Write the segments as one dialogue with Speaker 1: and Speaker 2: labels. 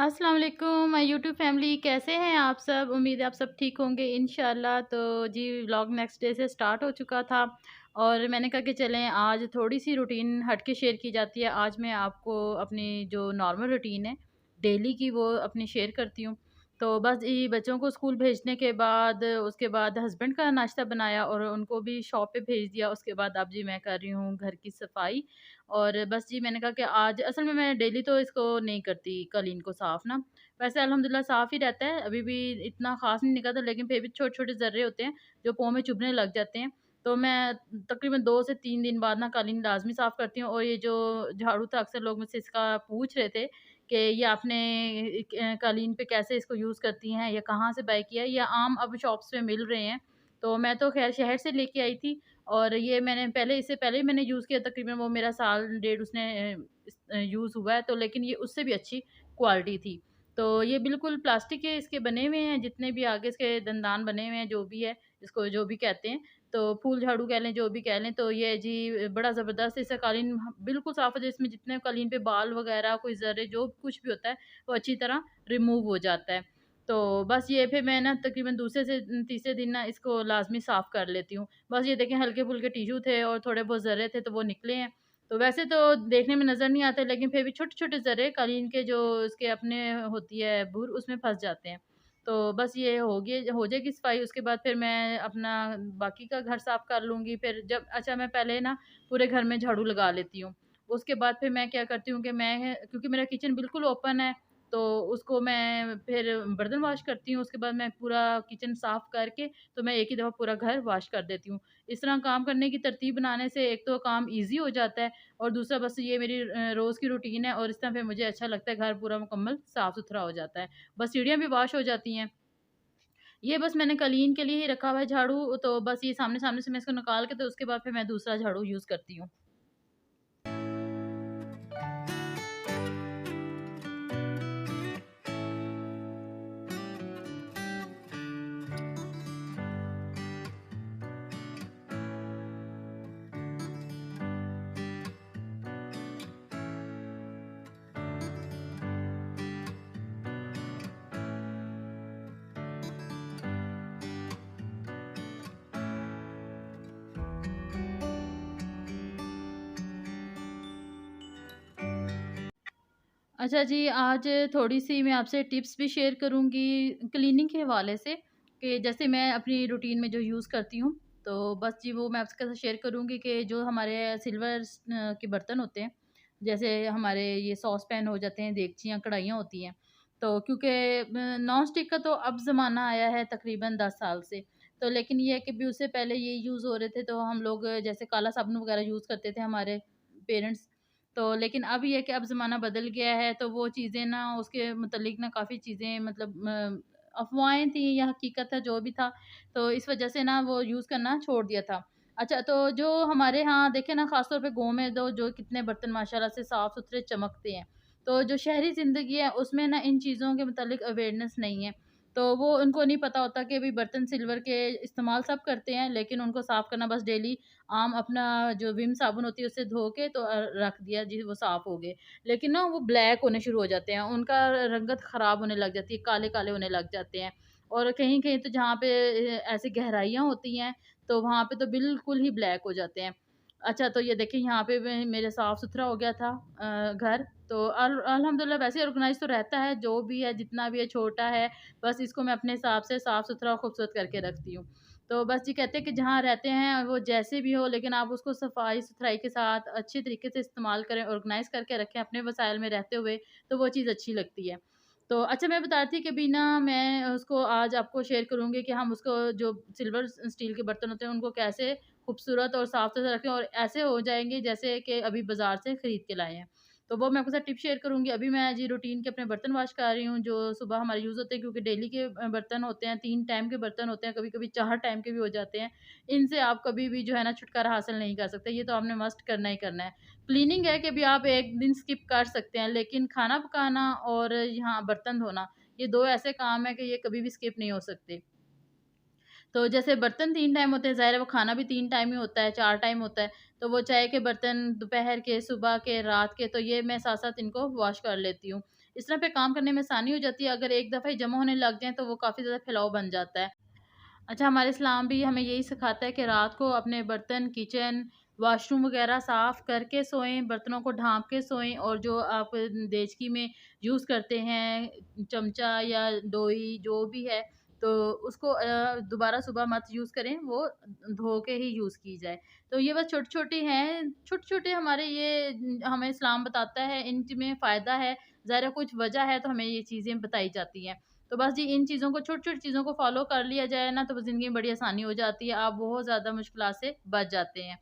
Speaker 1: अस्सलाम वालेकुम my YouTube family, कैसे हैं आप सब। उम्मीद है आप सब ठीक होंगे इंशाल्लाह। तो जी व्लॉग नेक्स्ट डे से स्टार्ट हो चुका था और मैंने कहा कि चलें आज थोड़ी सी रूटीन हट के शेयर की जाती है। आज मैं आपको अपनी जो नॉर्मल रूटीन है डेली की वो अपनी शेयर करती हूँ। तो बस ये बच्चों को स्कूल भेजने के बाद उसके बाद हस्बैंड का नाश्ता बनाया और उनको भी शॉप पे भेज दिया। उसके बाद अब जी मैं कर रही हूँ घर की सफाई। और बस जी मैंने कहा कि आज असल में मैं डेली तो इसको नहीं करती कलीन को साफ़ ना। वैसे अल्हम्दुलिल्लाह साफ़ ही रहता है, अभी भी इतना ख़ास नहीं निकलता, लेकिन फिर भी छोटे-छोटे ज़र्रे होते हैं जो पाँव में चुभने लग जाते हैं। तो मैं तकरीबन 2 से 3 दिन बाद ना कालीन लाज़मी साफ़ करती हूँ। और ये जो झाड़ू था, अक्सर लोग मुझसे इसका पूछ रहे थे कि ये आपने कालीन पे कैसे इसको यूज़ करती हैं या कहाँ से बाय किया है? ये आम अब शॉप्स में मिल रहे हैं। तो मैं तो ख़ैर शहर से लेके आई थी और ये मैंने पहले इससे पहले मैंने यूज़ किया, तकरीबन वो मेरा साल डेढ़ उसने यूज़ हुआ है, तो लेकिन ये उससे भी अच्छी क्वालिटी थी। तो ये बिल्कुल प्लास्टिक के इसके बने हुए हैं, जितने भी आगे इसके दंदान बने हुए हैं, जो भी है, इसको जो भी कहते हैं, तो फूल झाड़ू कह लें, जो भी कह लें, तो ये जी बड़ा ज़बरदस्त इससे कालीन बिल्कुल साफ़ हो जाए। इसमें जितने कालीन पे बाल वगैरह, कोई ज़र्रे जो कुछ भी होता है, वो अच्छी तरह रिमूव हो जाता है। तो बस ये फिर मैं ना तकरीबन दूसरे से तीसरे दिन ना इसको लाज़मी साफ़ कर लेती हूँ। बस ये देखें हल्के-फुल्के टिश्यू थे और थोड़े बहुत ज़र्रे थे, तो वो निकले हैं। तो वैसे तो देखने में नज़र नहीं आते, लेकिन फिर भी छोटे-छोटे ज़र्रे कालीन के जो इसके अपने होती है भूर, उसमें फँस जाते हैं। तो बस ये हो जाएगी सफाई, उसके बाद फिर मैं अपना बाकी का घर साफ़ कर लूँगी। फिर जब अच्छा मैं पहले ना पूरे घर में झाड़ू लगा लेती हूँ। उसके बाद फिर मैं क्या करती हूँ कि मैं क्योंकि मेरा किचन बिल्कुल ओपन है, तो उसको मैं फिर बर्तन वॉश करती हूँ। उसके बाद मैं पूरा किचन साफ़ करके तो मैं एक ही दफ़ा पूरा घर वॉश कर देती हूँ। इस तरह काम करने की तरतीब बनाने से एक तो काम ईज़ी हो जाता है और दूसरा बस ये मेरी रोज़ की रूटीन है और इस तरह फिर मुझे अच्छा लगता है, घर पूरा मुकम्मल साफ़-सुथरा हो जाता है। बस सीढ़ियाँ भी वॉश हो जाती हैं। ये बस मैंने कलीन के लिए ही रखा हुआ है झाड़ू, तो बस ये सामने-सामने से मैं इसको निकाल के तो उसके बाद फिर मैं दूसरा झाड़ू यूज़ करती हूँ। अच्छा जी, आज थोड़ी-सी मैं आपसे टिप्स भी शेयर करूँगी क्लीनिंग के हवाले से, कि जैसे मैं अपनी रूटीन में जो यूज़ करती हूँ, तो बस जी वो मैं आपके साथ शेयर करूँगी कि जो हमारे सिल्वर के बर्तन होते हैं, जैसे हमारे ये सॉस पैन हो जाते हैं, देगचियाँ, कढ़ाइयाँ होती हैं, तो क्योंकि नॉन स्टिक का तो अब ज़माना आया है तकरीबन 10 साल से, तो लेकिन ये है कि भी उससे पहले ये यूज़ हो रहे थे, तो हम लोग जैसे काला साबुन वगैरह यूज़ करते थे हमारे पेरेंट्स। तो लेकिन अब ये है कि अब ज़माना बदल गया है, तो वो चीज़ें ना उसके मुतल्लिक ना काफ़ी चीज़ें मतलब अफ़वाहें थी या हकीकत है जो भी था, तो इस वज़ह से ना वो यूज़ करना छोड़ दिया था। अच्छा, तो जो हमारे यहाँ देखें ना ख़ास तौर पे गाँव में तो जो कितने बर्तन माशाल्लाह से साफ़-सुथरे चमकते हैं। तो जो शहरी ज़िंदगी है उसमें ना इन चीज़ों के मुतल्लिक अवेयरनेस नहीं है। तो वो उनको नहीं पता होता कि भई बर्तन सिल्वर के इस्तेमाल सब करते हैं, लेकिन उनको साफ़ करना बस डेली आम अपना जो विम साबुन होती है उससे धो के तो रख दिया जी, वो साफ़ हो गए। लेकिन ना वो ब्लैक होने शुरू हो जाते हैं, उनका रंगत ख़राब होने लग जाती है, काले-काले होने लग जाते हैं। और कहीं-कहीं तो जहाँ पे ऐसी गहराइयाँ होती हैं, तो वहाँ पे तो बिल्कुल ही ब्लैक हो जाते हैं। अच्छा, तो ये देखिए यहाँ पे वे मेरे साफ़-सुथरा हो गया था घर, तो अल्हम्दुलिल्लाह वैसे ऑर्गनाइज़ तो रहता है, जो भी है, जितना भी है, छोटा है, बस इसको मैं अपने हिसाब से साफ़-सुथरा और खूबसूरत करके रखती हूँ। तो बस ये कहते हैं कि जहाँ रहते हैं वो जैसे भी हो, लेकिन आप उसको सफाई-सुथराई के साथ अच्छे तरीके से इस्तेमाल करें, ऑर्गनाइज़ करके रखें अपने वसाइल में रहते हुए, तो वो चीज़ अच्छी लगती है। तो अच्छा, मैं बता रही थी कि अभी ना मैं उसको आज आपको शेयर करूँगी कि हम उसको जो सिल्वर स्टील के बर्तन होते हैं उनको कैसे खूबसूरत और साफ-सुथरा रखें और ऐसे हो जाएँगे जैसे कि अभी बाज़ार से खरीद के लाए हैं। तो वो मैं आपके साथ टिप शेयर करूँगी। अभी मैं जी रूटीन के अपने बर्तन वॉश कर रही हूँ, जो सुबह हमारे यूज़ होते हैं, क्योंकि डेली के बर्तन होते हैं, 3 टाइम के बर्तन होते हैं, कभी-कभी 4 टाइम के भी हो जाते हैं। इनसे आप कभी भी जो है ना छुटकारा हासिल नहीं कर सकते, ये तो आपने मस्ट करना ही करना है। क्लीनिंग है कि अभी आप 1 दिन स्किप कर सकते हैं, लेकिन खाना पकाना और यहाँ बर्तन धोना, ये 2 ऐसे काम हैं कि ये कभी भी स्किप नहीं हो सकते। तो जैसे बर्तन 3 टाइम होते हैं, ज़ाहिर है वो खाना भी 3 टाइम ही होता है, 4 टाइम होता है। तो वो चाय के बर्तन दोपहर के, सुबह के, रात के, तो ये मैं साथ-साथ इनको वॉश कर लेती हूँ। इस तरह पे काम करने में आसानी हो जाती है। अगर एक दफ़ा ही जमा होने लग जाएँ तो वो काफ़ी ज़्यादा फैलाव बन जाता है। अच्छा, हमारे इस्लाम भी हमें यही सिखाता है कि रात को अपने बर्तन, किचन, वॉशरूम वगैरह साफ़ करके सोएँ, बर्तनों को ढाँप के सोएँ, और जो आप देचकी में यूज़ करते हैं, चमचा या दोई जो भी है, तो उसको दोबारा सुबह मत यूज़ करें, वो धो के ही यूज़ की जाए। तो ये बस छोटे-छोटे हैं, छोटे-छोटे हमारे ये हमें इस्लाम बताता है, इनमें फ़ायदा है, ज़ाहिर है कुछ वजह है तो हमें ये चीज़ें बताई जाती हैं। तो बस जी इन चीज़ों को, छोटी-छोटी चीज़ों को फ़ॉलो कर लिया जाए ना, तो ज़िंदगी में बड़ी आसानी हो जाती है। आप बहुत ज़्यादा मुश्किलात से बच जाते हैं।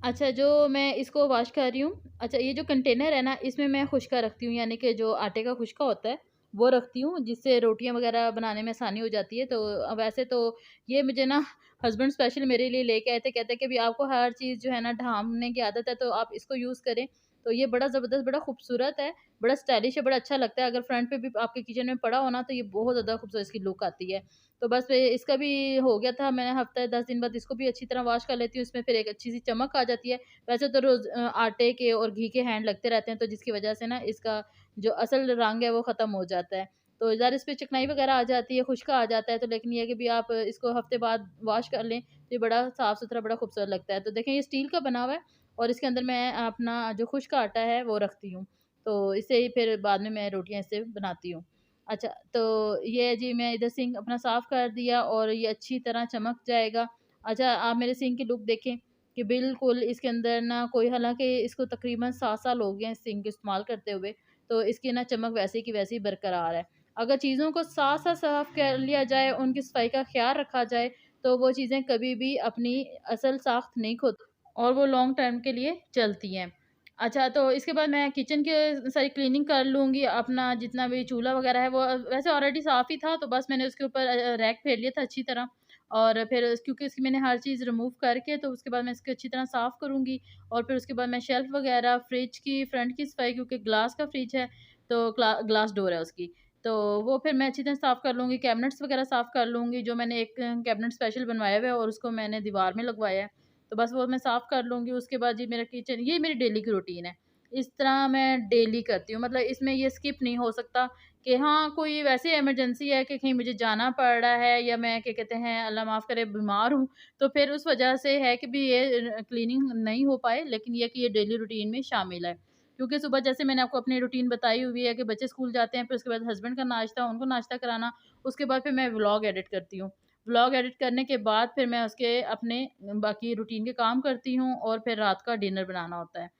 Speaker 1: अच्छा, जो मैं इसको वॉश कर रही हूँ, अच्छा ये जो कंटेनर है ना, इसमें मैं खुशका रखती हूँ, यानी कि जो आटे का खुशका होता है, वो रखती हूँ, जिससे रोटियाँ वग़ैरह बनाने में आसानी हो जाती है। तो वैसे तो ये मुझे ना हस्बैंड स्पेशल मेरे लिए लेके आए थे, कहते हैं कि, "भई आपको हर चीज़ जो है ना ढाँपने की आदत है, तो आप इसको यूज़ करें।" तो ये बड़ा ज़बरदस्त, बड़ा खूबसूरत है, बड़ा स्टाइलिश है, बड़ा अच्छा लगता है। अगर फ्रंट पे भी आपके किचन में पड़ा हो ना, तो ये बहुत ज़्यादा खूबसूरत इसकी लुक आती है। तो बस इसका भी हो गया था, मैं हफ़्ते 10 दिन बाद इसको भी अच्छी तरह वॉश कर लेती हूँ, इसमें फिर एक अच्छी-सी चमक आ जाती है। वैसे तो रोज़ आटे के और घी के हैंड लगते रहते हैं, तो जिसकी वजह से ना इसका जो असल रंग है वो ख़त्म हो जाता है। तो ज़रा इस पे चिकनाई वगैरह आ जाती है, खुश्का आ जाता है, तो लेकिन ये है कि भी आप इसको हफ़्ते बाद वॉश कर लें, तो ये बड़ा साफ़-सुथरा, बड़ा खूबसूरत लगता है। तो देखें ये स्टील का बना हुआ है, और इसके अंदर मैं अपना जो खुश्क आटा है वो रखती हूँ। तो इससे ही फिर बाद में मैं रोटियाँ इससे बनाती हूँ। अच्छा, तो ये जी मैं इधर सिंक अपना साफ़ कर दिया और ये अच्छी तरह चमक जाएगा। अच्छा, आप मेरे सिंक की लुक देखें कि बिल्कुल इसके अंदर ना कोई, हालाँकि इसको तकरीबन 7 साल हो गए हैं सिंक इस्तेमाल करते हुए, तो इसकी ना चमक वैसी की वैसी बरकरार है। अगर चीज़ों को साथ-साथ साफ़ कर लिया जाए, उनकी सफाई का ख़्याल रखा जाए, तो वो चीज़ें कभी भी अपनी असल साख़्त नहीं खोती, और वो लॉन्ग टर्म के लिए चलती हैं। अच्छा, तो इसके बाद मैं किचन के सारी क्लीनिंग कर लूँगी, अपना जितना भी चूल्हा वग़ैरह है वो वैसे ऑलरेडी साफ़ ही था, तो बस मैंने उसके ऊपर रैक फेर लिया था अच्छी तरह, और फिर क्योंकि इसकी मैंने हर चीज़ रिमूव करके, तो उसके बाद मैं इसको अच्छी तरह साफ़ करूँगी, और फिर उसके बाद मैं शेल्फ़ वग़ैरह, फ्रिज की फ्रंट की सफाई, क्योंकि ग्लास का फ्रिज है, तो ग्लास डोर है उसकी, तो वो फिर मैं अच्छी तरह साफ़ कर लूँगी। कैबिनेट्स वग़ैरह साफ़ कर लूँगी, जो मैंने एक कैबिनेट स्पेशल बनवाया हुआ है और उसको मैंने दीवार में लगवाया है। तो बस वो मैं साफ़ कर लूँगी। उसके बाद जी मेरा किचन, ये मेरी डेली की रूटीन है। इस तरह मैं डेली करती हूँ, मतलब इसमें ये स्किप नहीं हो सकता कि हाँ, कोई वैसे इमरजेंसी है कि कहीं मुझे जाना पड़ रहा है, या मैं क्या कहते हैं, अल्लाह माफ़ करे, बीमार हूँ, तो फिर उस वजह से है कि भी ये क्लीनिंग नहीं हो पाए, लेकिन ये कि ये डेली रूटीन में शामिल है। क्योंकि सुबह जैसे मैंने आपको अपनी रूटीन बताई हुई है कि बच्चे स्कूल जाते हैं, फिर उसके बाद हस्बैंड का नाश्ता, उनको नाश्ता कराना, उसके बाद फिर मैं व्लॉग एडिट करती हूँ। व्लॉग एडिट करने के बाद फिर मैं उसके अपने बाकी रूटीन के काम करती हूँ, और फिर रात का डिनर बनाना होता है।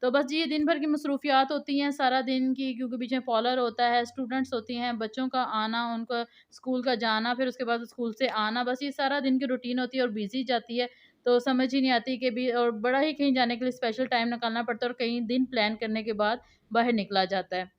Speaker 1: तो बस जी ये दिन भर की मसरूफियात होती हैं सारा दिन की, क्योंकि बीच में फॉलोअर होता है, स्टूडेंट्स होती हैं, बच्चों का आना, उनका स्कूल का जाना, फिर उसके बाद स्कूल से आना, बस ये सारा दिन की रूटीन होती है और बिज़ी जाती है। तो समझ ही नहीं आती कि भी, और बड़ा ही कहीं जाने के लिए स्पेशल टाइम निकालना पड़ता है, और कई दिन प्लान करने के बाद बाहर निकला जाता है।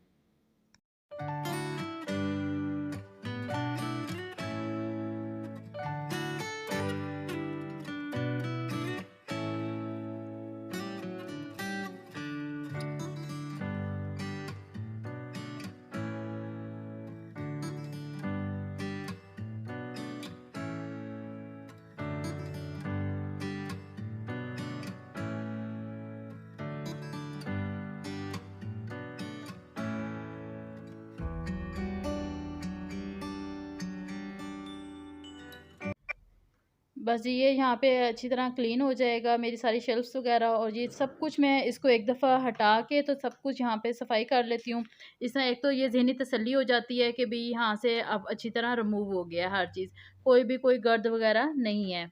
Speaker 1: बस ये यहाँ पे अच्छी तरह क्लीन हो जाएगा, मेरी सारी शेल्फ्स वगैरह, और ये सब कुछ मैं इसको एक दफ़ा हटा के तो सब कुछ यहाँ पे सफाई कर लेती हूँ। इससे एक तो ये ज़हनी तसल्ली हो जाती है कि भई यहाँ से अब अच्छी तरह रिमूव हो गया है हर चीज़, कोई गर्द वगैरह नहीं है।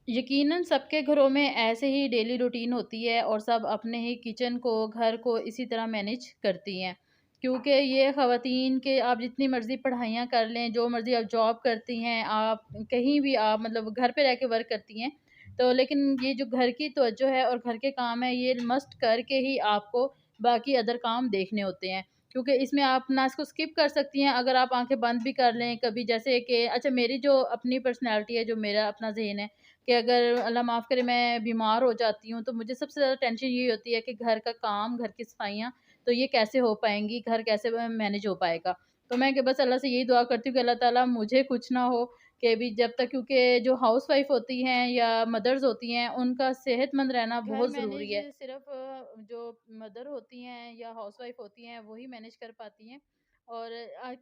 Speaker 1: यकीनन सबके घरों में ऐसे ही डेली रूटीन होती है और सब अपने ही किचन को, घर को इसी तरह मैनेज करती हैं। क्योंकि ये ख़वातीन के आप जितनी मर्ज़ी पढ़ाइयाँ कर लें, जो मर्ज़ी आप जॉब करती हैं, आप कहीं भी आप मतलब घर पे रह के वर्क करती हैं, तो लेकिन ये जो घर की तवज्जो है और घर के काम है, ये मस्ट करके ही आपको बाकी अदर काम देखने होते हैं। क्योंकि इसमें आप ना इसको स्किप कर सकती हैं, अगर आप आँखें बंद भी कर लें कभी, जैसे कि अच्छा मेरी जो अपनी पर्सनैलिटी है, जो मेरा अपना ज़हन है कि अगर अल्लाह माफ़ करे मैं बीमार हो जाती हूँ, तो मुझे सबसे ज़्यादा टेंशन यही होती है कि घर का काम, घर की सफाइयाँ, तो ये कैसे हो पाएँगी, घर कैसे मैनेज हो पाएगा। तो मैं कि बस अल्लाह से यही दुआ करती हूँ कि अल्लाह ताला मुझे कुछ ना हो, कि भी जब तक, क्योंकि जो हाउसवाइफ़ होती हैं या मदर्स होती हैं, उनका सेहतमंद रहना बहुत ज़रूरी है। सिर्फ़ जो मदर होती हैं या हाउसवाइफ़ होती हैं, वही मैनेज कर पाती हैं। और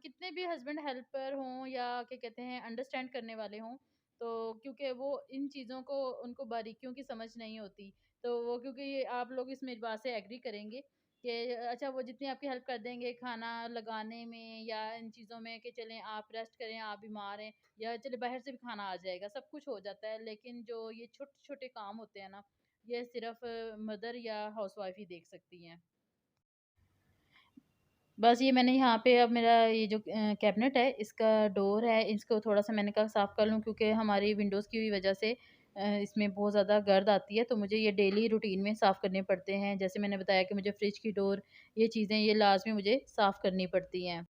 Speaker 1: कितने भी हस्बैंड हेल्पर हों या क्या कहते हैं अंडरस्टैंड करने वाले हों, तो क्योंकि वो इन चीज़ों को, उनको बारीकियों की समझ नहीं होती। तो वो, क्योंकि ये आप लोग इस मेरी बात से एग्री करेंगे कि अच्छा वो जितनी आपकी हेल्प कर देंगे खाना लगाने में या इन चीज़ों में कि चलें आप रेस्ट करें, आप बीमार हैं, या चले बाहर से भी खाना आ जाएगा, सब कुछ हो जाता है। लेकिन जो ये छोटे-छोटे काम होते हैं ना, ये सिर्फ़ मदर या हाउसवाइफ़ ही देख सकती हैं। बस ये मैंने यहाँ पे अब मेरा ये जो कैबिनेट है, इसका डोर है, इसको थोड़ा-सा मैंने कहा साफ़ कर लूँ, क्योंकि हमारी विंडोज़ की वज़ह से इसमें बहुत ज़्यादा गर्द आती है, तो मुझे ये डेली रूटीन में साफ़ करने पड़ते हैं। जैसे मैंने बताया कि मुझे फ्रिज की डोर, ये चीज़ें ये लाज़मी मुझे साफ़ करनी पड़ती हैं।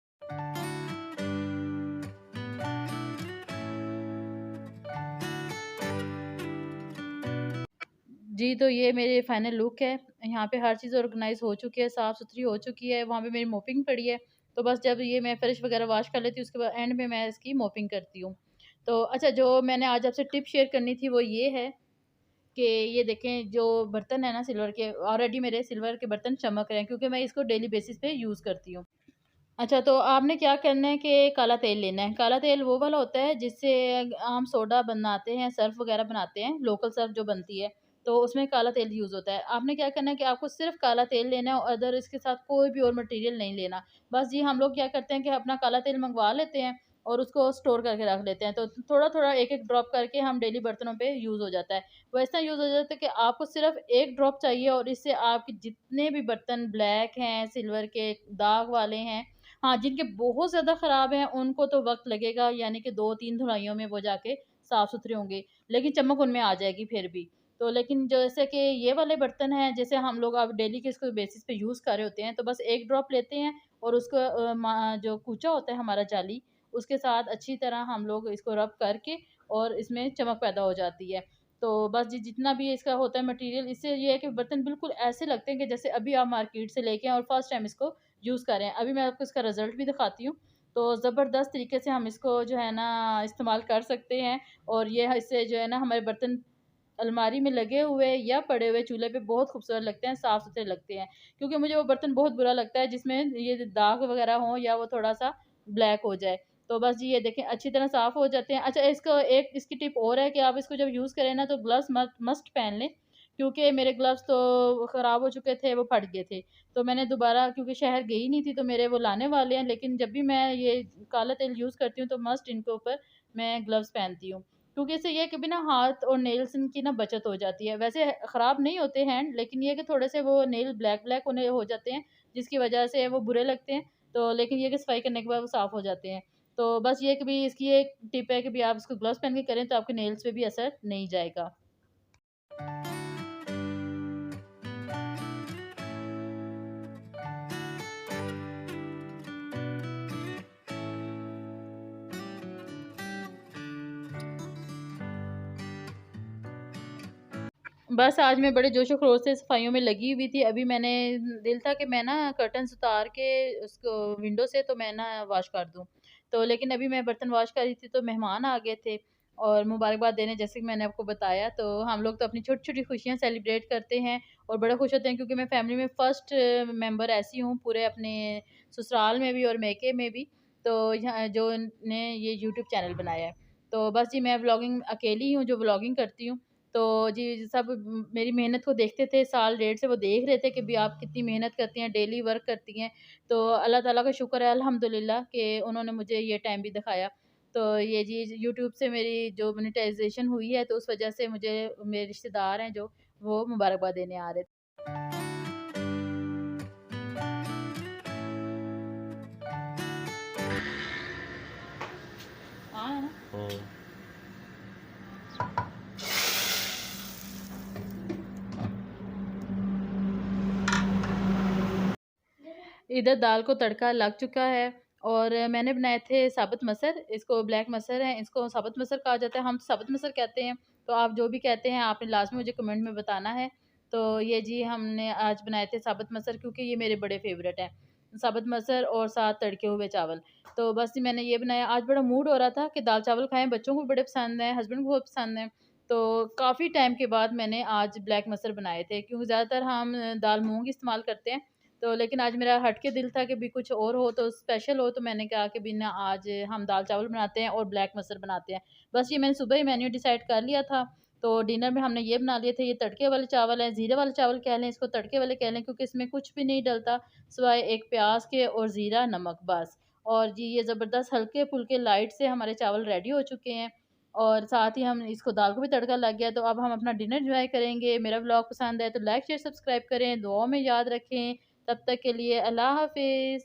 Speaker 1: जी, तो ये मेरे फाइनल लुक है। यहाँ पे हर चीज़ ऑर्गनाइज़ हो चुकी है, साफ़-सुथरी हो चुकी है, वहाँ पे मेरी मोपिंग पड़ी है। तो बस जब ये मैं फ़र्श वग़ैरह वॉश कर लेती हूँ, उसके बाद एंड में मैं इसकी मोपिंग करती हूँ। तो अच्छा, जो मैंने आज आपसे टिप शेयर करनी थी वो ये है कि ये देखें, जो बर्तन है ना सिल्वर के, ऑलरेडी मेरे सिल्वर के बर्तन चमक रहे हैं, क्योंकि मैं इसको डेली बेसिस पे यूज़ करती हूँ। अच्छा, तो आपने क्या करना है कि काला तेल लेना है। काला तेल वो वाला होता है जिससे आम सोडा बनाते हैं, सर्फ़ वग़ैरह बनाते हैं, लोकल सर्फ़ जो बनती है, तो उसमें काला तेल यूज़ होता है। आपने क्या करना है कि आपको सिर्फ़ काला तेल लेना है और अदर इसके साथ कोई भी और मटीरियल नहीं लेना। बस ये हम लोग क्या करते हैं कि अपना काला तेल मँगवा लेते हैं और उसको स्टोर करके रख लेते हैं। तो थोड़ा-थोड़ा, एक-एक ड्रॉप करके हम डेली बर्तनों पे यूज़ हो जाता है। वो ऐसा यूज़ हो जाता है कि आपको सिर्फ़ 1 ड्रॉप चाहिए और इससे आपके जितने भी बर्तन ब्लैक हैं, सिल्वर के दाग वाले हैं, हाँ, जिनके बहुत ज़्यादा ख़राब हैं, उनको तो वक़्त लगेगा, यानी कि 2-3 धुलाइयों में वो जाके साफ़-सुथरे होंगे, लेकिन चमक उनमें आ जाएगी फिर भी। तो लेकिन जैसे कि ये वाले बर्तन हैं, जैसे हम लोग अब डेली के इसको बेसिस पे यूज़ कर रहे होते हैं, तो बस 1 ड्रॉप लेते हैं और उसको जो कूचा होता है हमारा जाली, उसके साथ अच्छी तरह हम लोग इसको रब करके और इसमें चमक पैदा हो जाती है। तो बस जितना भी इसका होता है मटीरियल, इससे ये है कि बर्तन बिल्कुल ऐसे लगते हैं कि जैसे अभी आप मार्केट से लेके आए और फर्स्ट टाइम इसको यूज़ करें। अभी मैं आपको इसका रिज़ल्ट भी दिखाती हूँ। तो ज़बरदस्त तरीके से हम इसको जो है ना इस्तेमाल कर सकते हैं, और ये इससे जो है ना हमारे बर्तन अलमारी में लगे हुए या पड़े हुए चूल्हे पे बहुत खूबसूरत लगते हैं, साफ़-सुथरे लगते हैं। क्योंकि मुझे वो बर्तन बहुत बुरा लगता है जिसमें ये दाग वग़ैरह हों या वो थोड़ा-सा ब्लैक हो जाए। तो बस जी ये देखें अच्छी तरह साफ़ हो जाते हैं। अच्छा, इसको एक इसकी टिप और है कि आप इसको जब यूज़ करें ना तो ग्लव्स मस्ट पहन लें, क्योंकि मेरे ग्लव्स तो ख़राब हो चुके थे, वो फट गए थे। तो मैंने दोबारा, क्योंकि शहर गई नहीं थी, तो मेरे वो लाने वाले हैं, लेकिन जब भी मैं ये काला तेल यूज़ करती हूँ तो मस्ट इनके ऊपर मैं ग्लव्स पहनती हूँ। क्योंकि इससे ये है कि भी ना हाथ और नेल्स इनकी ना बचत हो जाती है। वैसे ख़राब नहीं होते हैंड, लेकिन ये है कि थोड़े से वो नेल ब्लैक-ब्लैक होने हो जाते हैं, जिसकी वजह से वो बुरे लगते हैं। तो लेकिन ये है कि सफाई करने के बाद वो साफ़ हो जाते हैं। तो बस ये है कि भी इसकी एक टिप है कि भी आप इसको ग्लव्स पहन के करें तो आपके नेल्स पे भी असर नहीं जाएगा। बस आज मैं बड़े जोश-ओ-ख़रोश से सफाइयों में लगी हुई थी। अभी मैंने दिल था कि मैं ना कर्टन्स उतार के उसको विंडो से तो मैं ना वॉश कर दूँ। तो लेकिन अभी मैं बर्तन वॉश कर रही थी तो मेहमान आ गए थे और मुबारकबाद देने, जैसे कि मैंने आपको बताया। तो हम लोग तो अपनी छोटी-छोटी खुशियाँ सेलिब्रेट करते हैं और बड़े खुश होते हैं, क्योंकि मैं फैमिली में फर्स्ट मेंबर ऐसी हूँ पूरे अपने ससुराल में भी और मेके में भी, तो यहाँ जो ने ये यूट्यूब चैनल बनाया है। तो बस जी मैं व्लॉगिंग अकेली ही हूँ जो व्लॉगिंग करती हूँ। तो जी सब मेरी मेहनत को देखते थे, साल डेढ़ से वो देख रहे थे कि भी आप कितनी मेहनत करती हैं, डेली वर्क करती हैं। तो अल्लाह ताला का शुक्र है अल्हम्दुलिल्लाह कि उन्होंने मुझे ये टाइम भी दिखाया। तो ये जी यूट्यूब से मेरी जो मोनेटाइज़ेशन हुई है, तो उस वज़ह से मुझे मेरे रिश्तेदार हैं जो, वो मुबारकबाद देने आ रहे थे। हाँ, है ना?
Speaker 2: हुँ।
Speaker 1: इधर दाल को तड़का लग चुका है और मैंने बनाए थे साबुत मसर, इसको ब्लैक मसर है, इसको साबुत मसर कहा जाता है, हम साबुत मसर कहते हैं। तो आप जो भी कहते हैं आपने लाज़मी मुझे कमेंट में बताना है। तो ये जी हमने आज बनाए थे साबुत मसर क्योंकि ये मेरे बड़े फ़ेवरेट हैं। साबुत मसर और साथ तड़के हुए चावल। तो बस जी मैंने ये बनाया, आज बड़ा मूड हो रहा था कि दाल-चावल खाएँ, बच्चों को भी बड़े पसंद हैं, हस्बैंड को बहुत पसंद हैं। तो काफ़ी टाइम के बाद मैंने आज ब्लैक मसर बनाए थे क्योंकि ज़्यादातर हम दाल मूँग इस्तेमाल करते हैं। तो लेकिन आज मेरा हट के दिल था कि भी कुछ और हो तो स्पेशल हो, तो मैंने कहा कि भी ना आज हम दाल-चावल बनाते हैं और ब्लैक मसर बनाते हैं। बस ये मैंने सुबह ही मेन्यू डिसाइड कर लिया था, तो डिनर में हमने ये बना लिए थे, ये तड़के वाले चावल हैं, ज़ीरे वाले चावल कह लें, इसको तड़के वाले कह लें क्योंकि इसमें कुछ भी नहीं डलता सिवाय एक प्याज़ के और ज़ीरा, नमक बस। और जी ये ज़बरदस्त हल्के-फुल्के लाइट से हमारे चावल रेडी हो चुके हैं और साथ ही हम इसको दाल को भी तड़का लग गया, तो अब हम अपना डिनर एन्जॉय करेंगे। मेरा व्लॉग पसंद आए तो लाइक, शेयर, सब्सक्राइब करें, दुआओं में याद रखें। तब तक के लिए अल्लाह हाफ़िज़।